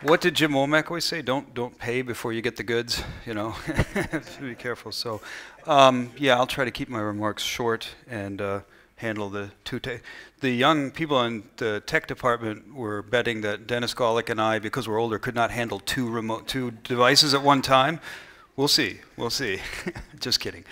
What did Jim Womack always say? Don't pay before you get the goods. You know, be careful. So, yeah, I'll try to keep my remarks short and handle the the young people in the tech department were betting that Dennis Golick and I, because we're older, could not handle two devices at one time. We'll see. We'll see. Just kidding.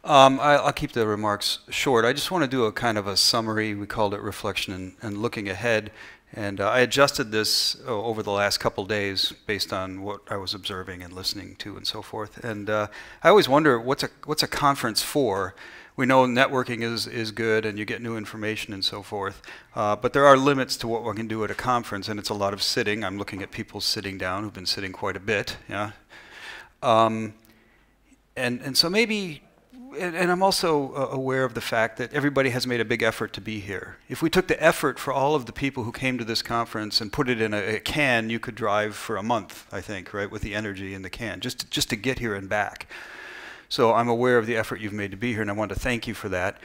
I'll keep the remarks short. I just want to do a kind of a summary. We called it reflection and looking ahead. And I adjusted this over the last couple days based on what I was observing and listening to and so forth. And I always wonder, what's a conference for? We know networking is good and you get new information and so forth. But there are limits to what one can do at a conference, and it's a lot of sitting. I'm looking at people sitting down who've been sitting quite a bit. Yeah. And so maybe, and I'm also aware of the fact that everybody has made a big effort to be here. If we took the effort for all of the people who came to this conference and put it in a can, you could drive for a month, I think, right, with the energy in the can, just to get here and back. So I'm aware of the effort you've made to be here, and I want to thank you for that.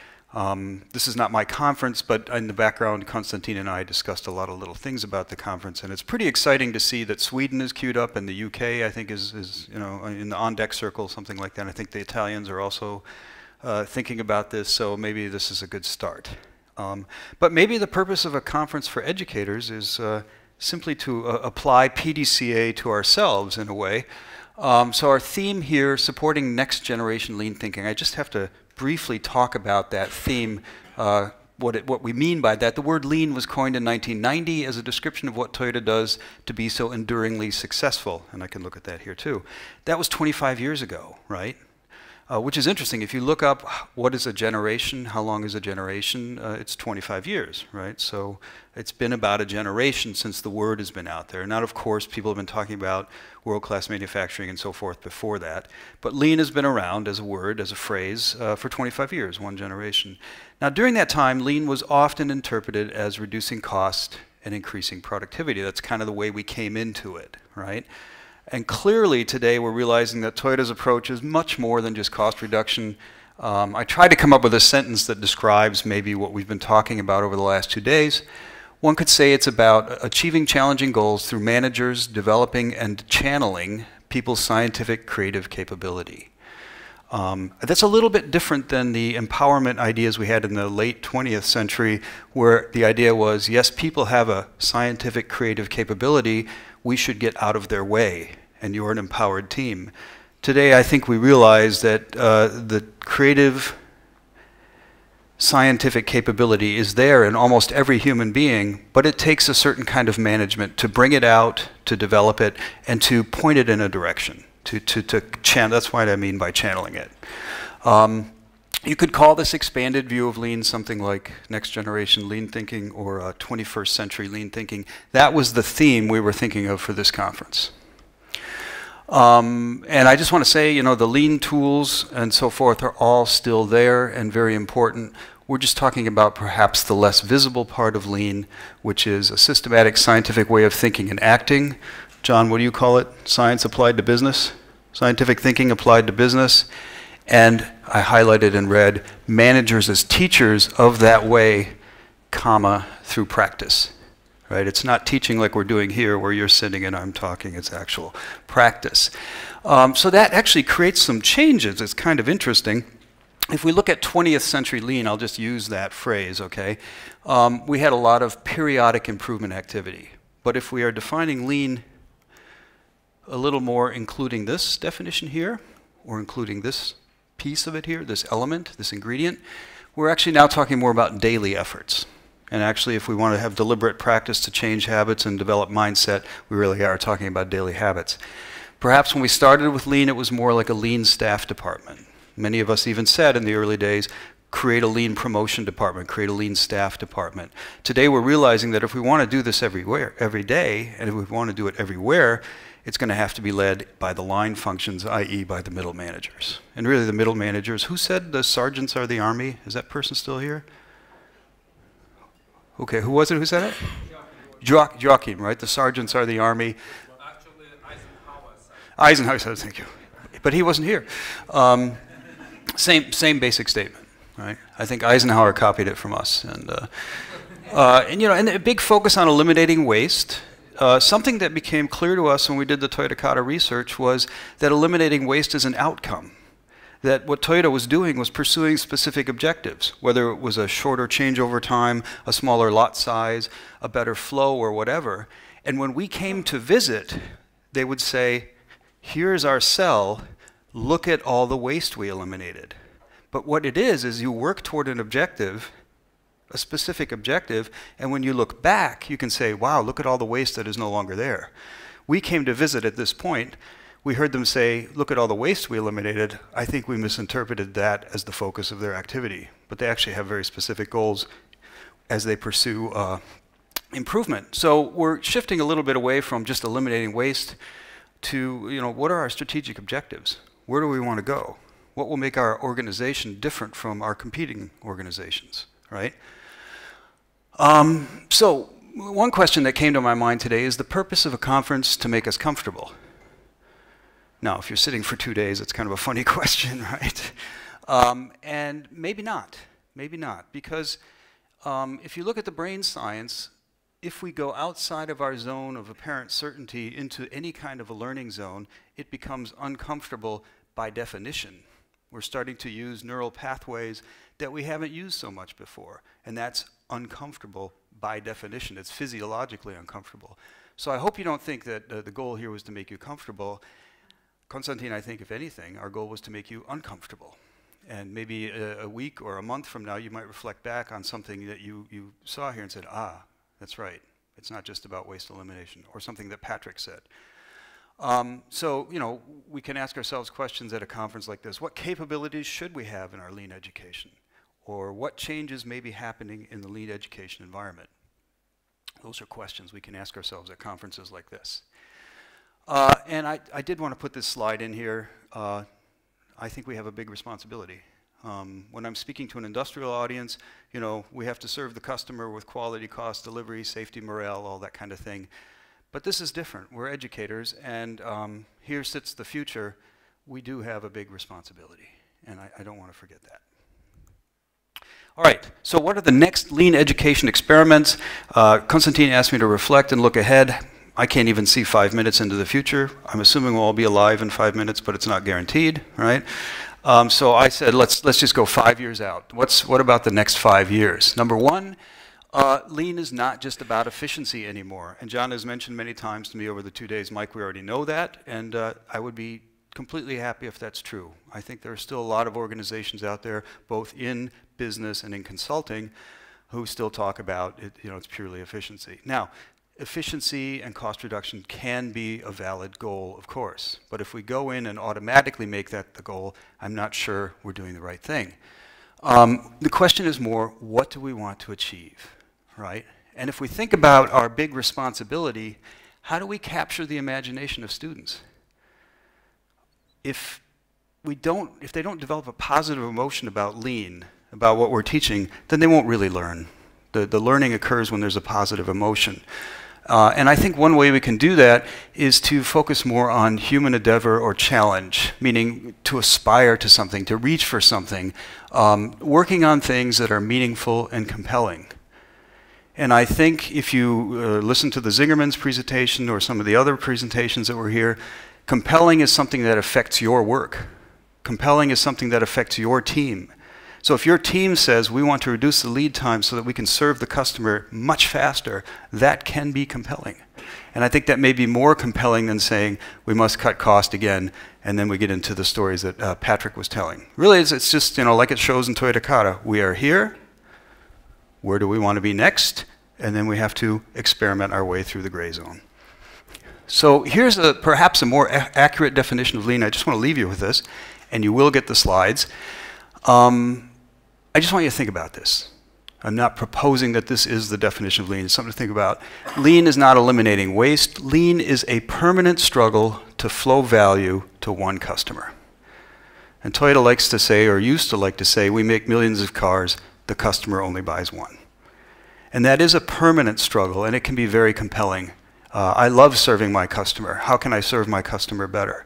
This is not my conference, but in the background, Konstantin and I discussed a lot of little things about the conference, and it's pretty exciting to see that Sweden is queued up, and the UK, I think, is you know, in the on-deck circle, something like that. I think the Italians are also thinking about this, so maybe this is a good start. But maybe the purpose of a conference for educators is simply to apply PDCA to ourselves in a way. So our theme here, supporting next generation lean thinking, I just have to briefly talk about that theme, what we mean by that. The word lean was coined in 1990 as a description of what Toyota does to be so enduringly successful, and I can look at that here too. That was 25 years ago, right? Which is interesting. If you look up what is a generation, how long is a generation, it's 25 years, right? So it's been about a generation since the word has been out there. Now, of course, people have been talking about world-class manufacturing and so forth before that. But lean has been around as a word, as a phrase, for 25 years, one generation. Now, during that time, lean was often interpreted as reducing cost and increasing productivity. That's kind of the way we came into it, right? And clearly today we're realizing that Toyota's approach is much more than just cost reduction. I tried to come up with a sentence that describes maybe what we've been talking about over the last 2 days. One could say it's about achieving challenging goals through managers developing and channeling people's scientific creative capability. That's a little bit different than the empowerment ideas we had in the late 20th century, where the idea was, yes, people have a scientific creative capability, we should get out of their way, and you're an empowered team. Today, I think we realize that the creative scientific capability is there in almost every human being, but it takes a certain kind of management to bring it out, to develop it, and to point it in a direction, to channel. That's what I mean by channeling it. You could call this expanded view of lean something like next generation lean thinking or 21st century lean thinking. That was the theme we were thinking of for this conference. And I just want to say, you know, the lean tools and so forth are all still there and very important. We're just talking about perhaps the less visible part of lean, which is a systematic scientific way of thinking and acting. John, what do you call it? Science applied to business? Scientific thinking applied to business. And I highlighted in red, managers as teachers of that way, comma, through practice. Right? It's not teaching like we're doing here where you're sitting and I'm talking, it's actual practice. So that actually creates some changes. It's kind of interesting. If we look at 20th century lean, I'll just use that phrase, okay? We had a lot of periodic improvement activity. But if we are defining lean a little more, including this definition here, or including this piece of it here, this element, this ingredient, we're actually now talking more about daily efforts. And actually, if we want to have deliberate practice to change habits and develop mindset, we really are talking about daily habits. Perhaps when we started with lean, it was more like a lean staff department. Many of us even said in the early days, create a lean promotion department, create a lean staff department. Today, we're realizing that if we want to do this everywhere, every day, and if we want to do it everywhere, it's going to have to be led by the line functions, i.e. by the middle managers. And really the middle managers, who said the sergeants are the army? Is that person still here? Okay, who was it who said it? Joachim, right? The sergeants are the army. Well, actually, Eisenhower said it. Eisenhower said, thank you. But he wasn't here. Same basic statement, right? I think Eisenhower copied it from us. And you know, and a big focus on eliminating waste. something that became clear to us when we did the Toyota Kata research was that eliminating waste is an outcome. That what Toyota was doing was pursuing specific objectives, whether it was a shorter changeover time, a smaller lot size, a better flow, or whatever. And when we came to visit, they would say, here's our cell, look at all the waste we eliminated. But what it is you work toward an objective, a specific objective, and when you look back, you can say, wow, look at all the waste that is no longer there. We came to visit at this point. We heard them say, look at all the waste we eliminated. I think we misinterpreted that as the focus of their activity. But they actually have very specific goals as they pursue improvement. So we're shifting a little bit away from just eliminating waste to, what are our strategic objectives? Where do we want to go? What will make our organization different from our competing organizations, right? So one question that came to my mind today is the purpose of a conference to make us comfortable. Now, if you're sitting for 2 days, it's kind of a funny question, right? And maybe not, because if you look at the brain science, if we go outside of our zone of apparent certainty into any kind of a learning zone, it becomes uncomfortable by definition. We're starting to use neural pathways that we haven't used so much before, and that's uncomfortable by definition. It's physiologically uncomfortable. So I hope you don't think that the goal here was to make you comfortable. Konstantin, I think, if anything, our goal was to make you uncomfortable. And maybe a week or a month from now, you might reflect back on something that you saw here and said, ah, that's right. It's not just about waste elimination, or something that Patrick said. So, we can ask ourselves questions at a conference like this. What capabilities should we have in our lean education? Or what changes may be happening in the lean education environment? Those are questions we can ask ourselves at conferences like this. And I did want to put this slide in here. I think we have a big responsibility. When I'm speaking to an industrial audience, we have to serve the customer with quality, cost, delivery, safety, morale, all that kind of thing. But this is different. We're educators, and here sits the future. We do have a big responsibility, and I don't want to forget that. All right, so what are the next lean education experiments? Konstantin asked me to reflect and look ahead. I can't even see 5 minutes into the future. I'm assuming we'll all be alive in 5 minutes, but it's not guaranteed, right? So I said, let's just go 5 years out. What about the next 5 years? Number one, lean is not just about efficiency anymore. And John has mentioned many times to me over the 2 days, Mike, we already know that, and I would be completely happy if that's true. I think there are still a lot of organizations out there, both in business and in consulting, who still talk about it, it's purely efficiency. Now, efficiency and cost reduction can be a valid goal, of course. But if we go in and automatically make that the goal, I'm not sure we're doing the right thing. The question is more, what do we want to achieve, right? And if we think about our big responsibility, how do we capture the imagination of students? If they don't develop a positive emotion about lean, about what we're teaching, then they won't really learn. The learning occurs when there's a positive emotion. And I think one way we can do that is to focus more on human endeavor or challenge, meaning to aspire to something, to reach for something, working on things that are meaningful and compelling. And I think if you listen to the Zingerman's presentation or some of the other presentations that were here, compelling is something that affects your work. Compelling is something that affects your team. So if your team says, we want to reduce the lead time so that we can serve the customer much faster, that can be compelling. And I think that may be more compelling than saying, we must cut cost again, and then we get into the stories that Patrick was telling. Really, it's just, like it shows in Toyota Kata. We are here. Where do we want to be next? And then we have to experiment our way through the gray zone. So here's perhaps a more accurate definition of lean. I just want to leave you with this, and you will get the slides. I just want you to think about this. I'm not proposing that this is the definition of lean. It's something to think about. Lean is not eliminating waste. Lean is a permanent struggle to flow value to one customer. And Toyota likes to say, or used to like to say, we make millions of cars, the customer only buys one. And that is a permanent struggle, and it can be very compelling. I love serving my customer. How can I serve my customer better?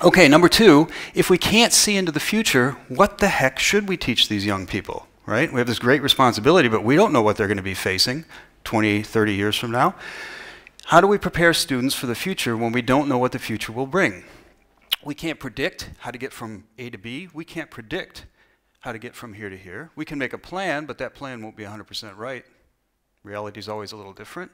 Okay, number two, if we can't see into the future, what the heck should we teach these young people, right? We have this great responsibility, but we don't know what they're going to be facing. 20, 30 years from now. How do we prepare students for the future when we don't know what the future will bring? We can't predict how to get from A to B. We can't predict how to get from here to here. We can make a plan, but that plan won't be 100% right. Reality is always a little different.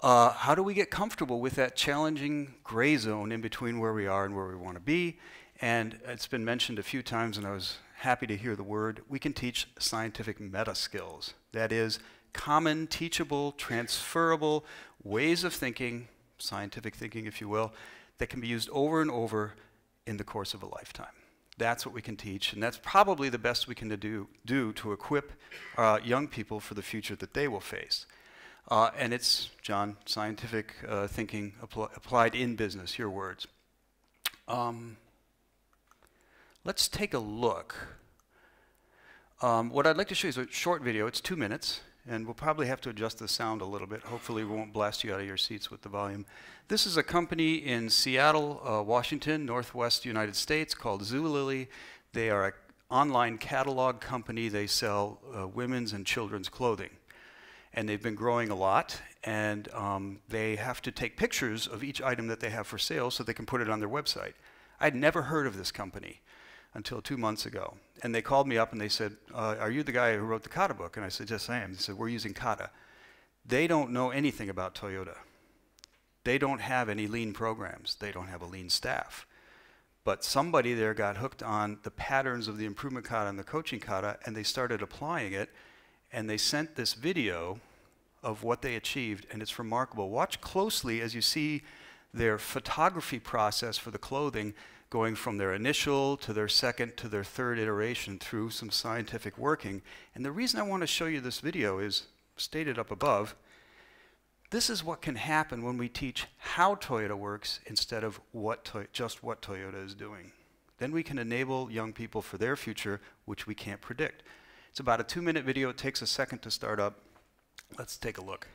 How do we get comfortable with that challenging gray zone in between where we are and where we want to be? And it's been mentioned a few times, and I was happy to hear the word. We can teach scientific meta skills. That is, common, teachable, transferable ways of thinking, scientific thinking, if you will, that can be used over and over in the course of a lifetime. That's what we can teach, and that's probably the best we can do to equip young people for the future that they will face. And it's, John, scientific thinking applied in business, your words. Let's take a look. What I'd like to show you is a short video. It's 2 minutes, and we'll probably have to adjust the sound a little bit. Hopefully we won't blast you out of your seats with the volume. This is a company in Seattle, Washington, Northwest United States, called Zulily. They are an online catalog company. They sell women's and children's clothing. And they've been growing a lot, and they have to take pictures of each item that they have for sale so they can put it on their website. I'd never heard of this company until 2 months ago. And they called me up and they said, are you the guy who wrote the Kata book? And I said, yes, I am. They said, we're using Kata. They don't know anything about Toyota. They don't have any lean programs. They don't have a lean staff. But somebody there got hooked on the patterns of the improvement Kata and the coaching Kata, and they started applying it, and they sent this video of what they achieved, and it's remarkable. Watch closely as you see their photography process for the clothing going from their initial to their second to their third iteration through some scientific working. And the reason I want to show you this video is stated up above. This is what can happen when we teach how Toyota works instead of just what Toyota is doing. Then we can enable young people for their future, which we can't predict. It's about a 2-minute video. It takes a second to start up. Let's take a look.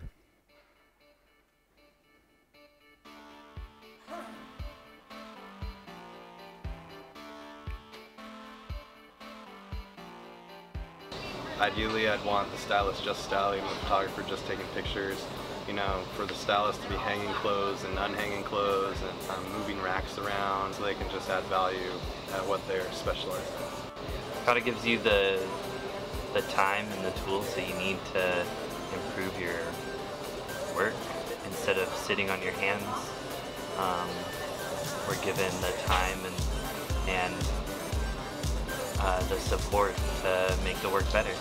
Ideally, I'd want the stylist just styling, the photographer just taking pictures. You know, for the stylist to be hanging clothes and unhanging clothes and moving racks around so they can just add value at what they're specialized in. Kata gives you the time and the tools that you need to improve your work. Instead of sitting on your hands, we're given the time and the support to make the work better.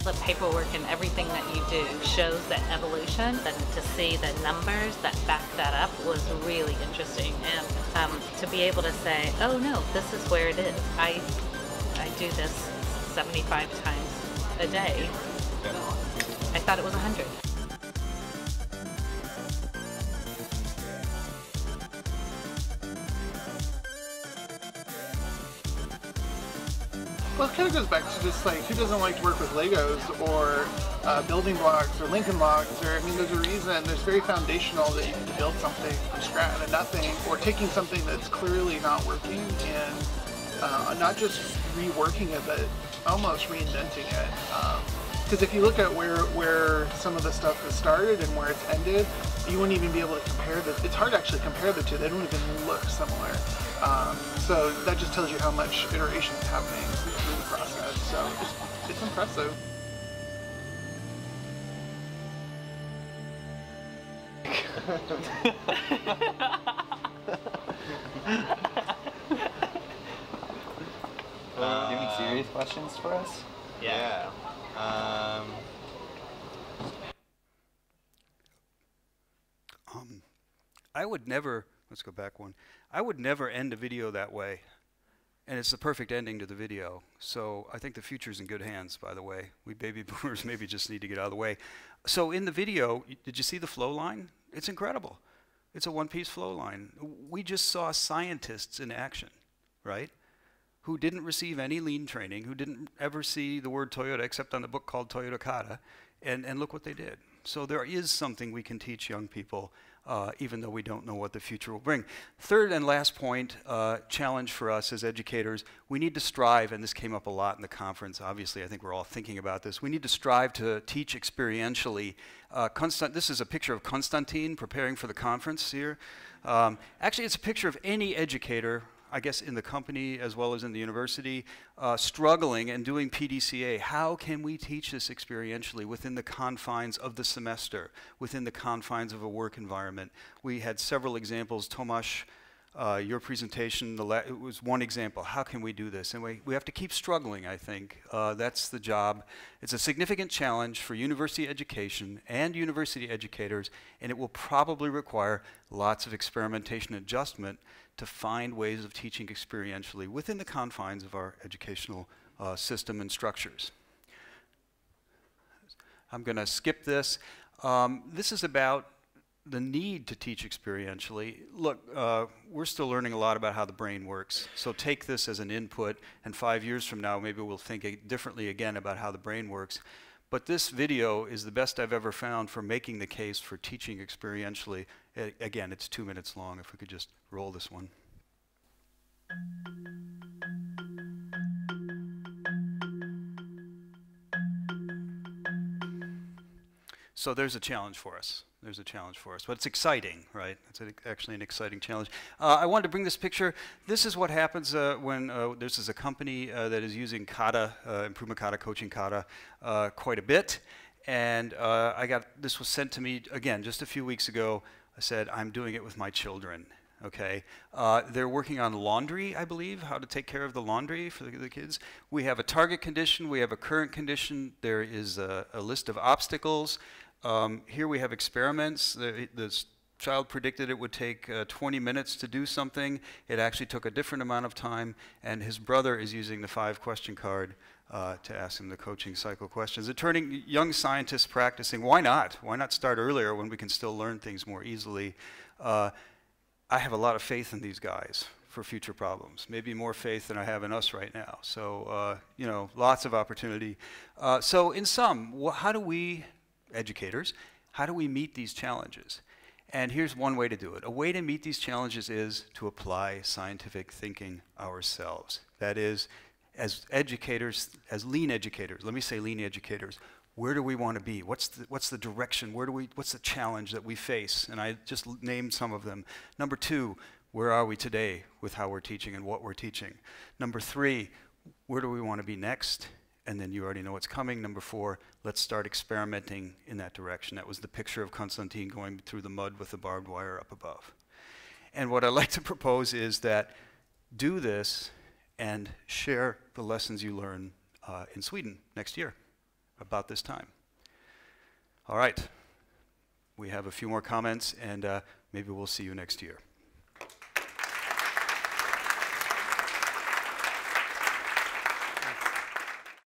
The paperwork and everything that you do shows that evolution, and to see the numbers that back that up was really interesting. And to be able to say, oh no, this is where it is. I do this 75 times a day. I thought it was 100. Well, it kind of goes back to just like, who doesn't like to work with Legos or building blocks or Lincoln Logs? Or, I mean, there's a reason, there's very foundational that you can build something from scratch out of nothing, or taking something that's clearly not working and not just reworking it, but almost reinventing it. Because if you look at where some of the stuff has started and where it's ended, you wouldn't even be able to compare it's hard to actually compare the two. They don't even look similar. So that just tells you how much iteration is happening through the process. So it's impressive. Do you have any serious questions for us? Yeah. I would never, let's go back one. I would never end a video that way. And it's the perfect ending to the video. So I think the future's in good hands, by the way. We baby boomers maybe just need to get out of the way. So in the video, did you see the flow line? It's incredible. It's a one-piece flow line. We just saw scientists in action, right? Who didn't receive any lean training, who didn't ever see the word Toyota except on the book called Toyota Kata, and look what they did. So there is something we can teach young people even though we don't know what the future will bring. Third and last point, challenge for us as educators, we need to strive, and this came up a lot in the conference, obviously I think we're all thinking about this, we need to strive to teach experientially. This is a picture of Konstantin preparing for the conference here. Actually, it's a picture of any educator, I guess in the company as well as in the university, struggling and doing PDCA. How can we teach this experientially within the confines of the semester, within the confines of a work environment? We had several examples. Tomasz, your presentation, it was one example. How can we do this? And we have to keep struggling, I think. That's the job. It's a significant challenge for university education and university educators, and it will probably require lots of experimentation and adjustment to find ways of teaching experientially within the confines of our educational system and structures. I'm going to skip this. This is about the need to teach experientially. Look, we're still learning a lot about how the brain works, so take this as an input, and 5 years from now maybe we'll think differently again about how the brain works. But this video is the best I've ever found for making the case for teaching experientially. Again, it's 2 minutes long. If we could just roll this one. So there's a challenge for us. There's a challenge for us, but it's exciting, right? It's actually an exciting challenge. I wanted to bring this picture. This is what happens when this is a company that is using Kata, Improvement Kata, Coaching Kata, quite a bit. And this was sent to me, again, just a few weeks ago. I said, I'm doing it with my children, okay? They're working on laundry, I believe, how to take care of the laundry for the kids. We have a target condition, we have a current condition, there is a list of obstacles. Here we have experiments. The child predicted it would take 20 minutes to do something. It actually took a different amount of time, and his brother is using the 5-question card to ask him the coaching cycle questions. They're turning young scientists practicing. Why not? Why not start earlier when we can still learn things more easily? I have a lot of faith in these guys for future problems, maybe more faith than I have in us right now. So, you know, lots of opportunity. So in sum, how do we, educators, how do we meet these challenges? And here's one way to do it. A way to meet these challenges is to apply scientific thinking ourselves. That is, as educators, as lean educators, let me say lean educators, where do we want to be? What's the direction? What's the challenge that we face? And I just named some of them. Number 2, where are we today with how we're teaching and what we're teaching? Number 3, where do we want to be next? And then you already know what's coming. Number 4, let's start experimenting in that direction. That was the picture of Konstantin going through the mud with the barbed wire up above. And what I'd like to propose is that do this and share the lessons you learn in Sweden next year about this time. All right. We have a few more comments, and maybe we'll see you next year.